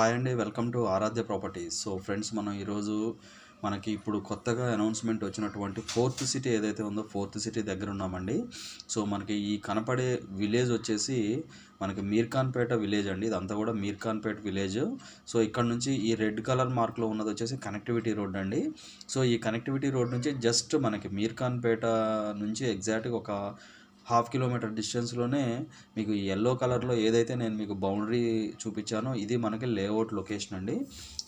Hi అండి, welcome to Aaradhya properties. So friends, మనం ఈరోజు మనకి ఇప్పుడు కొత్తగా అనౌన్స్మెంట్ వచ్చినటువంటి ఫోర్త్ సిటీ ఏదైతే ఉందో ఫోర్త్ సిటీ దగ్గర ఉన్నామండి. సో మనకి ఈ కనపడే విలేజ్ వచ్చేసి మనకి మీర్ఖాన్పేట విలేజ్ అండి. ఇదంతా కూడా మీర్ఖాన్పేట విలేజ్. సో ఇక్కడ నుంచి ఈ రెడ్ కలర్ మార్క్లో ఉన్నది వచ్చేసి కనెక్టివిటీ రోడ్ అండి. సో ఈ కనెక్టివిటీ రోడ్ నుంచి జస్ట్ మనకి మీర్ఖాన్పేట నుంచి ఎగ్జాక్ట్గా ఒక హాఫ్ కిలోమీటర్ డిస్టెన్స్లోనే మీకు ఎల్లో కలర్లో ఏదైతే నేను మీకు బౌండరీ చూపించానో ఇది మనకి లేఅవుట్ లొకేషన్ అండి.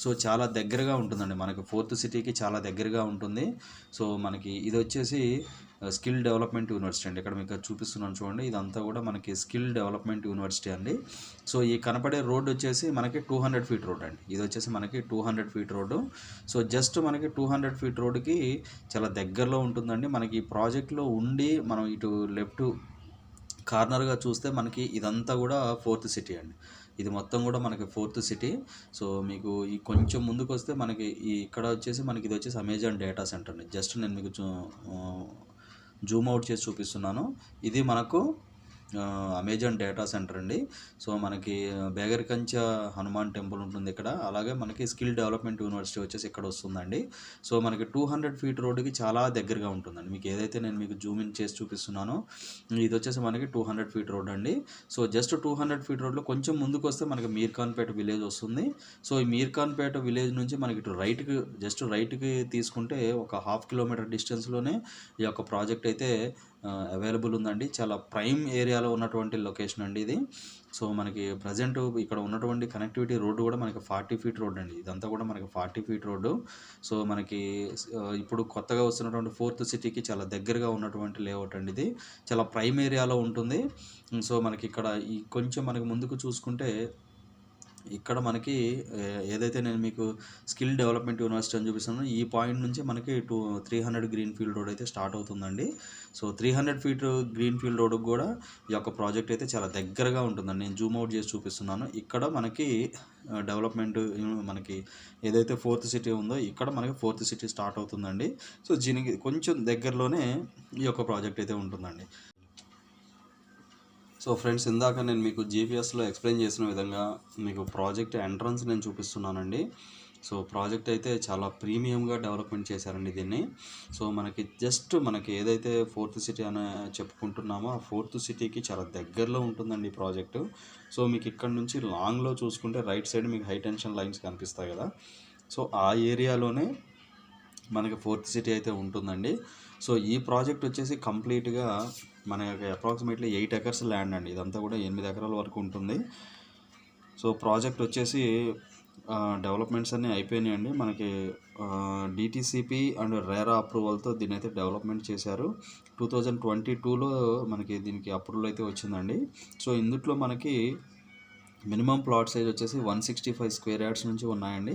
సో చాలా దగ్గరగా ఉంటుందండి, మనకి ఫోర్త్ సిటీకి చాలా దగ్గరగా ఉంటుంది. సో మనకి ఇది వచ్చేసి స్కిల్ డెవలప్మెంట్ యూనివర్సిటీ అండి. ఇక్కడ మీకు చూపిస్తున్నాను చూడండి, ఇదంతా కూడా మనకి స్కిల్ డెవలప్మెంట్ యూనివర్సిటీ అండి. సో ఈ కనపడే రోడ్ వచ్చేసి మనకి 200 ఫీట్ రోడ్ అండి. ఇది వచ్చేసి మనకి 200 ఫీట్ రోడ్డు. సో జస్ట్ మనకి 200 ఫీట్ రోడ్డుకి చాలా దగ్గరలో ఉంటుందండి. మనకి ఈ ప్రాజెక్ట్లో ఉండి మనం ఇటు లెఫ్ట్ కార్నర్గా చూస్తే మనకి ఇదంతా కూడా ఫోర్త్ సిటీ అండి. ఇది మొత్తం కూడా మనకి ఫోర్త్ సిటీ. సో మీకు ఈ కొంచెం ముందుకు వస్తే మనకి ఈ ఇక్కడ వచ్చేసి మనకి ఇది వచ్చేసి అమెజాన్ డేటా సెంటర్ అండి. జస్ట్ నేను మీకు జూమ్ అవుట్ చేసి చూపిస్తున్నాను. ఇది మనకు అమెజాన్ డేటా సెంటర్ అండి. సో మనకి బేగర్కంచ హనుమాన్ టెంపుల్ ఉంటుంది ఇక్కడ. అలాగే మనకి స్కిల్ డెవలప్మెంట్ యూనివర్సిటీ వచ్చేసి ఇక్కడ వస్తుందండి. సో మనకి 200 ఫీట్ రోడ్డుకి చాలా దగ్గరగా ఉంటుందండి. మీకు ఏదైతే నేను మీకు జూమ్ ఇన్ చేసి చూపిస్తున్నానో ఇది వచ్చేసి మనకి 200 ఫీట్ రోడ్ అండి. సో జస్ట్ 200 ఫీట్ రోడ్లో కొంచెం ముందుకు వస్తే మనకి మీర్ఖాన్పేట విలేజ్ వస్తుంది. సో ఈ మీర్ఖాన్పేట విలేజ్ నుంచి మనకి ఇటు రైట్కి జస్ట్ రైట్కి తీసుకుంటే ఒక హాఫ్ కిలోమీటర్ డిస్టెన్స్లోనే ఈ యొక్క ప్రాజెక్ట్ అయితే అవైలబుల్ ఉందండి. చాలా ప్రైమ్ ఏరియాలో ఉన్నటువంటి లొకేషన్ అండి ఇది. సో మనకి ప్రజెంట్ ఇక్కడ ఉన్నటువంటి కనెక్టివిటీ రోడ్డు కూడా మనకి 40 ఫీట్ రోడ్ అండి. ఇదంతా కూడా మనకి 40 ఫీట్ రోడ్డు. సో మనకి ఇప్పుడు కొత్తగా వస్తున్నటువంటి ఫోర్త్ సిటీకి చాలా దగ్గరగా ఉన్నటువంటి లేఅవుట్ అండి ఇది. చాలా ప్రైమ్ ఏరియాలో ఉంటుంది. సో మనకి ఇక్కడ ఈ కొంచెం మనకి ముందుకు చూసుకుంటే ఇక్కడ మనకి ఏదైతే నేను మీకు స్కిల్ డెవలప్మెంట్ యూనివర్సిటీ అని చూపిస్తున్నాను ఈ పాయింట్ నుంచి మనకి 300 గ్రీన్ ఫీల్డ్ రోడ్ అయితే స్టార్ట్ అవుతుందండి. సో 300 ఫీట్ గ్రీన్ ఫీల్డ్ రోడ్కి కూడా ఈ యొక్క ప్రాజెక్ట్ అయితే చాలా దగ్గరగా ఉంటుందండి. నేను జూమ్ అవుట్ చేసి చూపిస్తున్నాను. ఇక్కడ మనకి డెవలప్మెంట్ మనకి ఏదైతే ఫోర్త్ సిటీ ఉందో ఇక్కడ మనకి ఫోర్త్ సిటీ స్టార్ట్ అవుతుందండి. సో దీనికి కొంచెం దగ్గరలోనే ఈ యొక్క ప్రాజెక్ట్ అయితే ఉంటుందండి. సో ఫ్రెండ్స్, ఇందాక నేను మీకు జీపీఎస్లో ఎక్స్ప్లెయిన్ చేసిన విధంగా మీకు ప్రాజెక్ట్ ఎంట్రన్స్ నేను చూపిస్తున్నానండి. సో ప్రాజెక్ట్ అయితే చాలా ప్రీమియంగా డెవలప్మెంట్ చేశారండి దీన్ని. సో మనకి జస్ట్ మనకి ఏదైతే ఫోర్త్ సిటీ అని చెప్పుకుంటున్నామో ఆ ఫోర్త్ సిటీకి చాలా దగ్గరలో ఉంటుందండి ఈ ప్రాజెక్టు. సో మీకు ఇక్కడ నుంచి లాంగ్లో చూసుకుంటే రైట్ సైడ్ మీకు హై టెన్షన్ లైన్స్ కనిపిస్తాయి కదా. సో ఆ ఏరియాలోనే మనకి ఫోర్త్ సిటీ అయితే ఉంటుందండి. సో ఈ ప్రాజెక్ట్ వచ్చేసి కంప్లీట్గా మనకి అప్రాక్సిమేట్లీ 8 ఎకర్స్ ల్యాండ్ అండి. ఇదంతా కూడా 8 ఎకరాల వరకు ఉంటుంది. సో ప్రాజెక్ట్ వచ్చేసి డెవలప్మెంట్స్ అన్నీ అయిపోయినాయండి. మనకి డిటిసిపి అండ్ రేరా అప్రూవల్తో దీని అయితే డెవలప్మెంట్ చేశారు. 2022లో మనకి దీనికి అప్రూవల్ అయితే వచ్చిందండి. సో ఇందులో మనకి మినిమం ప్లాట్ సైజ్ వచ్చేసి 165 స్క్వేర్ యార్డ్స్ నుంచి ఉన్నాయండి.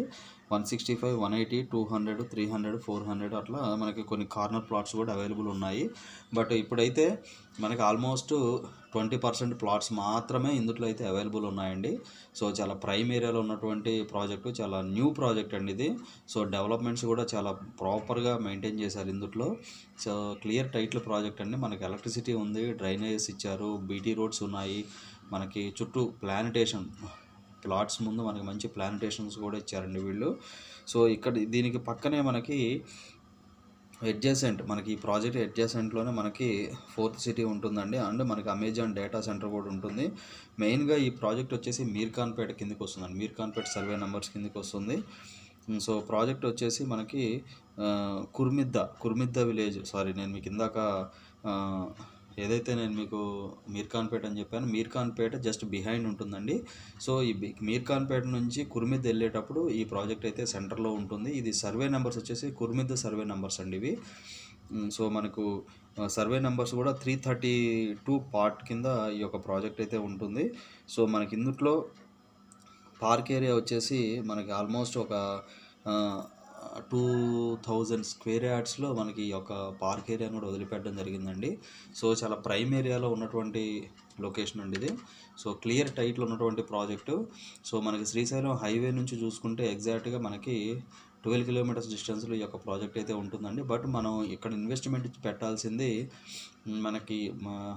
165, 180, 200, 300, 400 అట్లా మనకి కొన్ని కార్నర్ ప్లాట్స్ కూడా అవైలబుల్ ఉన్నాయి. బట్ ఇప్పుడైతే మనకి ఆల్మోస్ట్ 20% ప్లాట్స్ మాత్రమే ఇందులో అయితే అవైలబుల్ ఉన్నాయండి. సో చాలా ప్రైమ్ ఏరియాలో ఉన్నటువంటి ప్రాజెక్టు, చాలా న్యూ ప్రాజెక్ట్ అండి ఇది. సో డెవలప్మెంట్స్ కూడా చాలా ప్రాపర్గా మెయింటైన్ చేశారు ఇందులో. సో క్లియర్ టైటిల్ ప్రాజెక్ట్ అండి. మనకి ఎలక్ట్రిసిటీ ఉంది, డ్రైనేజెస్ ఇచ్చారు, బీటీ రోడ్స్ ఉన్నాయి, మనకి చుట్టూ ప్లానిటేషన్ ప్లాట్స్ ముందు మనకి మంచి ప్లానిటేషన్స్ కూడా ఇచ్చారండి వీళ్ళు. సో ఇక్కడ దీనికి పక్కనే మనకి అడ్జసెంట్ మనకి ఈ ప్రాజెక్ట్ అడ్జసెంట్లోనే మనకి ఫోర్త్ సిటీ ఉంటుందండి. అండ్ మనకి అమెజాన్ డేటా సెంటర్ కూడా ఉంటుంది. మెయిన్గా ఈ ప్రాజెక్ట్ వచ్చేసి మీర్ఖాన్పేట కిందకి వస్తుందండి. మీర్ఖాన్పేట సర్వే నెంబర్స్ కిందకి వస్తుంది. సో ప్రాజెక్ట్ వచ్చేసి మనకి కుర్మిద్ద విలేజ్, నేను మీకు ఇందాక ఏదైతే నేను మీకు మీర్ఖాన్పేట అని చెప్పాను, మీర్ఖాన్పేట జస్ట్ బిహైండ్ ఉంటుందండి. సో ఈ మీర్ఖాన్పేట నుంచి కుర్మిద్ వెళ్ళేటప్పుడు ఈ ప్రాజెక్ట్ అయితే సెంటర్లో ఉంటుంది. ఇది సర్వే నెంబర్స్ వచ్చేసి కుర్మిద్ సర్వే నెంబర్స్ అండి ఇవి. సో మనకు సర్వే నెంబర్స్ కూడా 332 పార్ట్ కింద ఈ యొక్క ప్రాజెక్ట్ అయితే ఉంటుంది. సో మనకి ఇందులో పార్క్ ఏరియా వచ్చేసి మనకి ఆల్మోస్ట్ ఒక 2000 స్క్వేర్ యార్డ్స్లో మనకి ఈ యొక్క పార్క్ ఏరియాను కూడా వదిలిపెట్టడం జరిగిందండి. సో చాలా ప్రైమ్ ఏరియాలో ఉన్నటువంటి లొకేషన్ అండి ఇది. సో క్లియర్ టైటిల్ ఉన్నటువంటి ప్రాజెక్టు. సో మనకి శ్రీశైలం హైవే నుంచి చూసుకుంటే ఎగ్జాక్ట్గా మనకి 12 కిలోమీటర్స్ డిస్టెన్స్లో ఈ యొక్క ప్రాజెక్ట్ అయితే ఉంటుందండి. బట్ మనం ఇక్కడ ఇన్వెస్ట్మెంట్ పెట్టాల్సింది మనకి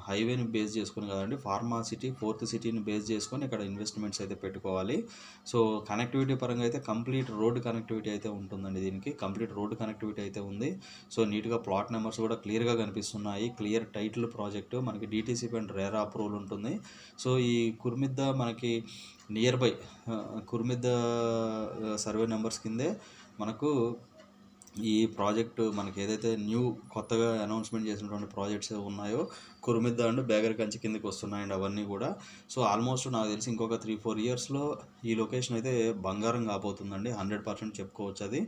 హైవేని బేస్ చేసుకుని కదండి, ఫార్మా సిటీ 4th సిటీని బేస్ చేసుకొని ఇక్కడ ఇన్వెస్ట్మెంట్స్ అయితే పెట్టుకోవాలి. సో కనెక్టివిటీ పరంగా అయితే కంప్లీట్ రోడ్ కనెక్టివిటీ అయితే ఉంటుందండి. దీనికి కంప్లీట్ రోడ్ కనెక్టివిటీ అయితే ఉంది. సో నీట్గా ప్లాట్ నెంబర్స్ కూడా క్లియర్గా కనిపిస్తున్నాయి. క్లియర్ టైటిల్ ప్రాజెక్టు, మనకి DTCP అండ్ రేరా అప్రూవల్ ఉంటుంది. సో ఈ కుర్మిద్ద మనకి near by Kurmidda survey numbers కిందే మనకు ఈ ప్రాజెక్టు మనకి ఏదైతే కొత్తగా అనౌన్స్మెంట్ చేసినటువంటి ప్రాజెక్ట్స్ ఉన్నాయో కుర్మిద్ద అండ్ బేగరకంచి కిందకి వస్తున్నాయండి అవన్నీ కూడా. సో ఆల్మోస్ట్ నాకు తెలిసి ఇంకొక 3-4 ఇయర్స్లో ఈ లొకేషన్ అయితే బంగారం కాబోతుందండి, 100% చెప్పుకోవచ్చు అది.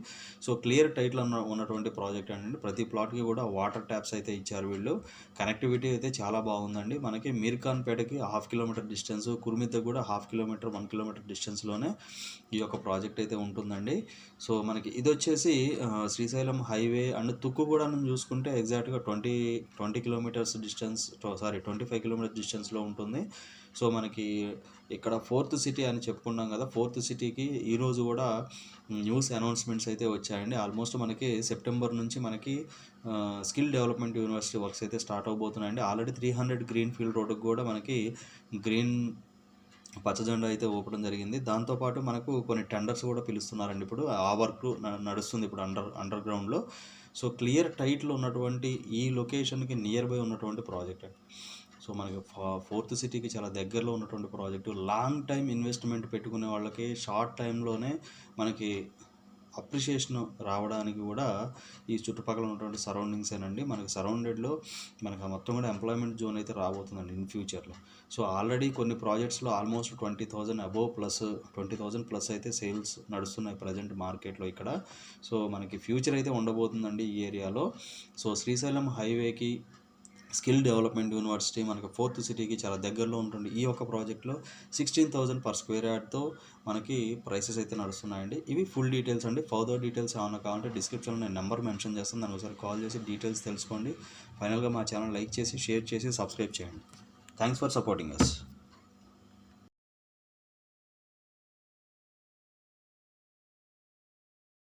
సో క్లియర్ టైటిల్ ఉన్నటువంటి ప్రాజెక్ట్ అండి. ప్రతి ప్లాట్కి కూడా వాటర్ ట్యాప్స్ అయితే ఇచ్చారు వీళ్ళు. కనెక్టివిటీ అయితే చాలా బాగుందండి. మనకి మీర్ఖాన్పేటకి 1/2 కిలోమీటర్ డిస్టెన్స్, కుర్మిద్ద కూడా 1/2 కిలోమీటర్ 1 కిలోమీటర్ డిస్టెన్స్లోనే ఈ యొక్క ప్రాజెక్ట్ అయితే ఉంటుందండి. సో మనకి ఇది వచ్చేసి శ్రీశైలం హైవే అండ్ తుక్కుగూడను చూసుకుంటే ఎగ్జాక్ట్గా 20 కిలోమీటర్స్ డిస్టెన్స్, 25 కిలోమీటర్స్ డిస్టెన్స్లో ఉంటుంది. సో మనకి ఇక్కడ 4th సిటీ అని చెప్పుకున్నాం కదా, 4th సిటీకి ఈరోజు కూడా న్యూస్ అనౌన్స్మెంట్స్ అయితే వచ్చాయండి. ఆల్మోస్ట్ మనకి సెప్టెంబర్ నుంచి మనకి స్కిల్ డెవలప్మెంట్ యూనివర్సిటీ వర్క్స్ అయితే స్టార్ట్ అవబోతున్నాయండి. ఆల్రెడీ 300 గ్రీన్ ఫీల్డ్ రోడ్డుకు కూడా మనకి గ్రీన్ పచ్చజెండా అయితే ఊపడం జరిగింది. దాంతోపాటు మనకు కొన్ని టెండర్స్ కూడా పిలుస్తున్నారండి. ఇప్పుడు ఆ వర్క్ నడుస్తుంది ఇప్పుడు అండర్ గ్రౌండ్లో. సో క్లియర్ టైటిల్ ఉన్నటువంటి ఈ లొకేషన్కి నియర్ బై ఉన్నటువంటి ప్రాజెక్ట్ అండి. సో మనకి 4th సిటీకి చాలా దగ్గరలో ఉన్నటువంటి ప్రాజెక్టు. లాంగ్ టైం ఇన్వెస్ట్మెంట్ పెట్టుకునే వాళ్ళకి షార్ట్ టైంలోనే మనకి అప్రిషియేషన్ రావడానికి కూడా ఈ చుట్టుపక్కల ఉన్నటువంటి సరౌండింగ్సేనండి. మనకి సరౌండెడ్లో మనకు మొత్తం కూడా ఎంప్లాయ్మెంట్ జోన్ అయితే రాబోతుందండి ఇన్ ఫ్యూచర్లో. సో ఆల్రెడీ కొన్ని ప్రాజెక్ట్స్లో ఆల్మోస్ట్ 20,000 అబోవ్ ప్లస్ 20,000 ప్లస్ అయితే సేల్స్ నడుస్తున్నాయి ప్రజెంట్ మార్కెట్లో ఇక్కడ. సో మనకి ఫ్యూచర్ అయితే ఉండబోతుందండి ఈ ఏరియాలో. సో శ్రీశైలం హైవేకి స్కిల్ డెవలప్మెంట్ యూనివర్సిటీ మనకి 4th సిటీకి చాలా దగ్గరలో ఉంటుంది. ఈ యొక్క ప్రాజెక్ట్లో 16,000 per square yardతో మనకి ప్రైసెస్ అయితే నడుస్తున్నాయండి. ఇవి ఫుల్ డీటెయిల్స్ అండి. ఫర్దర్ డీటెయిల్స్ ఏమైనా కావాలంటే డిస్క్రిప్షన్లో నేను నెంబర్ మెన్షన్ చేస్తాను, దాన్ని ఒకసారి కాల్ చేసి డీటెయిల్స్ తెలుసుకోండి. ఫైనల్గా మా ఛానల్ లైక్ చేసి, షేర్ చేసి, సబ్స్క్రైబ్ చేయండి. Thanks for supporting us.